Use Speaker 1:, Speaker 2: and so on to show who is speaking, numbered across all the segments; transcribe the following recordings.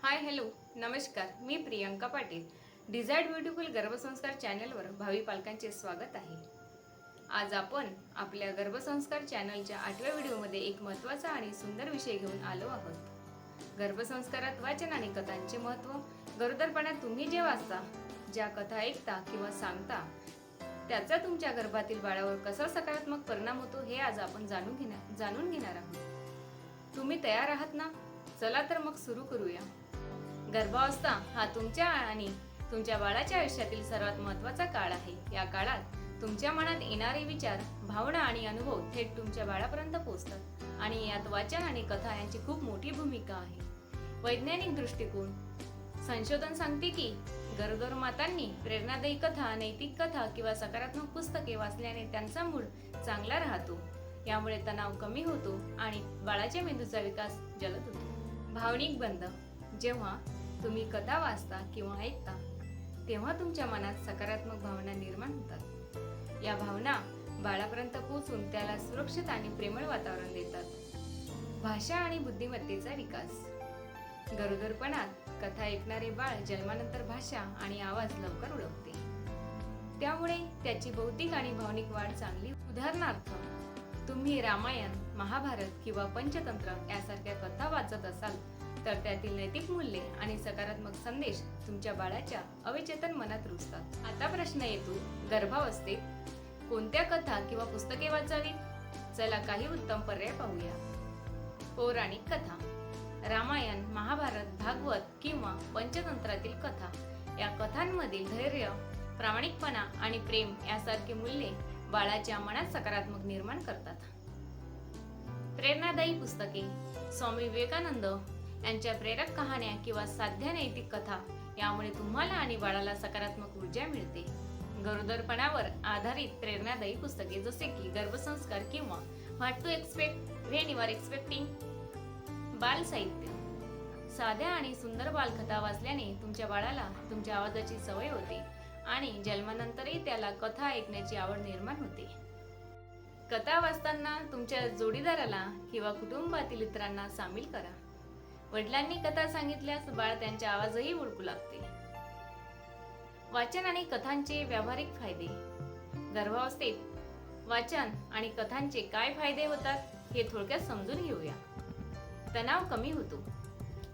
Speaker 1: Hi hello नमस्कार, मी Priyanka Patil. Desired beautiful गर्भसंस्कार चॅनलवर भावी पालकांचे स्वागत आहे. आज आपण आपल्या गर्भसंस्कार चॅनलच्या 8व्या व्हिडिओमध्ये एक महत्त्वाचा आणि सुंदर विषय घेऊन आलो आहोत. गर्भसंस्कारात वाचन आणि कथांचे महत्त्व. गरोदरपणात तुम्ही जे वाचता, ज्या कथा ऐकता किंवा सांगता, त्याचा तुमच्या गर्भातील बाळावर कसा सकारात्मक परिणाम होतो हे आज आपण जाणून घेणार आहोत. तुम्ही तयार आहात ना? चला तर मग सुरू करूया. गर्भावस्था हा तुमच्या आणि तुमच्या बाळाच्या आयुष्यातील सर्वात महत्त्वाचा काळ आहे. या काळात तुमच्या मनात येणारे विचार, भावना आणि अनुभव थेट तुमच्या बाळापर्यंत पोहोचतात आणि यात वाचन आणि कथा यांची खूप मोठी भूमिका आहे. वैज्ञानिक दृष्टिकोन. संशोधन सांगते की गरोदर मातांनी प्रेरणादायी कथा, नैतिक कथा किंवा सकारात्मक पुस्तके वाचल्याने त्यांचा मूड चांगला राहतो. यामुळे तणाव कमी होतो आणि बाळाच्या मेंदूचा विकास जलद होतो. भावनिक बंध. जेव्हा तुम्ही कथा वाचता किंवा ऐकता तेव्हा तुमच्या मनात सकारात्मक भावना निर्माण होतात. या भावना बाळापर्यंत पोहोचून त्याला सुरक्षित आणि प्रेमळ वातावरण देतात. भाषा आणि बुद्धिमत्तेचा विकास. गरोदरपणात कथा ऐकणारे बाळ जन्मानंतर भाषा आणि आवाज लवकर ओळखते. त्यामुळे त्याची बौद्धिक आणि भावनिक वाढ चांगली. उदाहरणार्थ, तुम्ही रामायण, महाभारत किंवा पंचतंत्र यासारख्या कथा वाचत असाल तर त्यातील नैतिक मूल्ये आणि सकारात्मक संदेश तुमच्या बाळाच्या अवचेतन मनात रुजतात. आता प्रश्न येतो, गर्भावस्थेत कोणत्या कथा किंवा पुस्तके वाचावीत? चला काही उत्तम पर्याय पाहूया. पौराणिक कथा. रामायण, महाभारत, भागवत किंवा पंचतंत्रातील कथा. या कथांमधील धैर्य, प्रामाणिकपणा आणि प्रेम यासारखी मूल्ये बाळाच्या मनात सकारात्मक निर्माण करतात. प्रेरणादायी पुस्तके. स्वामी विवेकानंद यांच्या प्रेरक कहाण्या किंवा साध्य नैतिक कथा. यामुळे तुम्हाला आणि बाळाला सकारात्मक ऊर्जा मिळते. गरोदरपणावर आधारित प्रेरणादायी पुस्तके जसे की गर्भसंस्कार किंवा what to expect when you are expecting. बाल साहित्य. साध्या आणि सुंदर बालकथा वाचल्याने तुमच्या बाळाला तुमच्या आवाजाची सवय होते आणि जन्मानंतरही त्याला कथा ऐकण्याची आवड निर्माण होते. कथा वाचताना तुमच्या जोडीदाराला किंवा कुटुंबातील इतरांना सामील करा. वडिलांनी कथा सांगितल्यास बाळ त्यांच्या आवाजही ओळखू लागते. वाचन आणि कथांचे व्यावहारिक फायदे. गर्भावस्थेत वाचन आणि कथांचे काय फायदे होतात हे थोडक्यात समजून घेऊया. तणाव कमी होतो.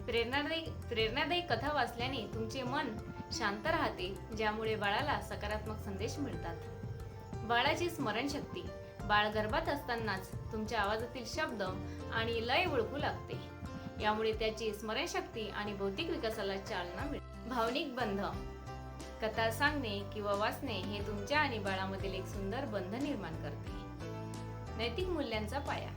Speaker 1: प्रेरणादायी कथा वाचल्याने तुमचे मन शांत राहते, ज्यामुळे बाळाला सकारात्मक संदेश मिळतात. बाळाची स्मरणशक्ती. बाळ गर्भात असतानाच तुमच्या आवाजातील शब्द आणि लय ओळखू लागते. यामुळे त्याची स्मरणशक्ती आणि बौद्धिक विकासाला चालना मिळते. भावनिक बंध. कथा सांगणे किंवा वाचणे हे तुमच्या आणि बाळामधील एक सुंदर बंध निर्माण करते. नैतिक मूल्यांचा पाया.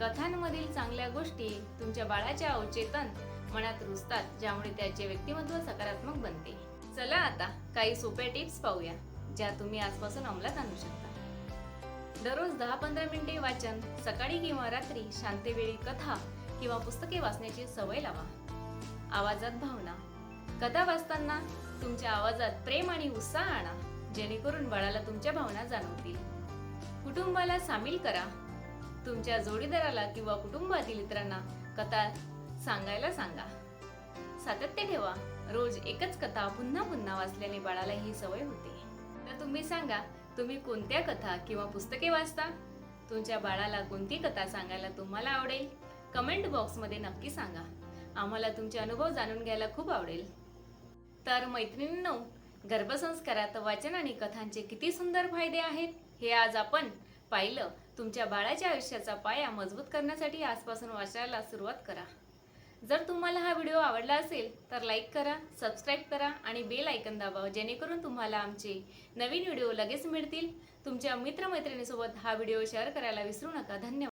Speaker 1: कथांमधील चांगल्या गोष्टी तुमच्या बाळाच्या अवचेतन मनात रुजतात, ज्यामुळे त्याचे व्यक्तिमत्व सकारात्मक बनते. चला आता काही सोप्या टिप्स पाहूया, ज्या तुम्ही आजपासून अंमलात आणू शकता. दररोज 10-15 मिनिटे वाचन. सकाळी किंवा रात्री शांतवेळी कथा किंवा पुस्तके वाचण्याची सवय लावा. आवाजात भावना. कथा वाचताना तुमच्या आवाजात प्रेम आणि उत्साह आणा, जेणेकरून बाळाला तुमच्या भावना जाणवतील. कुटुंबाला सामील करा. तुमच्या जोडीदाराला किंवा कुटुंबातील इतरांना कथा सांगायला सांगा. सातत्य ठेवा. रोज एकच कथा पुन्हा पुन्हा वाचल्याने बाळाला ही सवय होते. तर तुम्ही सांगा, तुम्ही कोणत्या कथा किंवा पुस्तके वाचता? तुमच्या बाळाला कोणती कथा सांगायला तुम्हाला आवडेल? कमेंट बॉक्समध्ये नक्की सांगा. आम्हाला तुमचे अनुभव जाणून घ्यायला खूप आवडेल. तर मैत्रिणींनो, गर्भसंस्कारात वाचन आणि कथांचे किती सुंदर फायदे आहेत हे आज आपण पाहिलं. तुमच्या बाळाच्या आयुष्याचा पाया मजबूत करण्यासाठी आजपासून वाचायला सुरुवात करा. जर तुम्हाला हा व्हिडिओ आवडला असेल तर लाईक करा, सबस्क्राईब करा आणि बेल आयकॉन दाबा, जेणेकरून तुम्हाला आमचे नवीन व्हिडिओ लगेच मिळतील. तुमच्या मित्रमैत्रिणीसोबत हा व्हिडिओ शेअर करायला विसरू नका. धन्यवाद.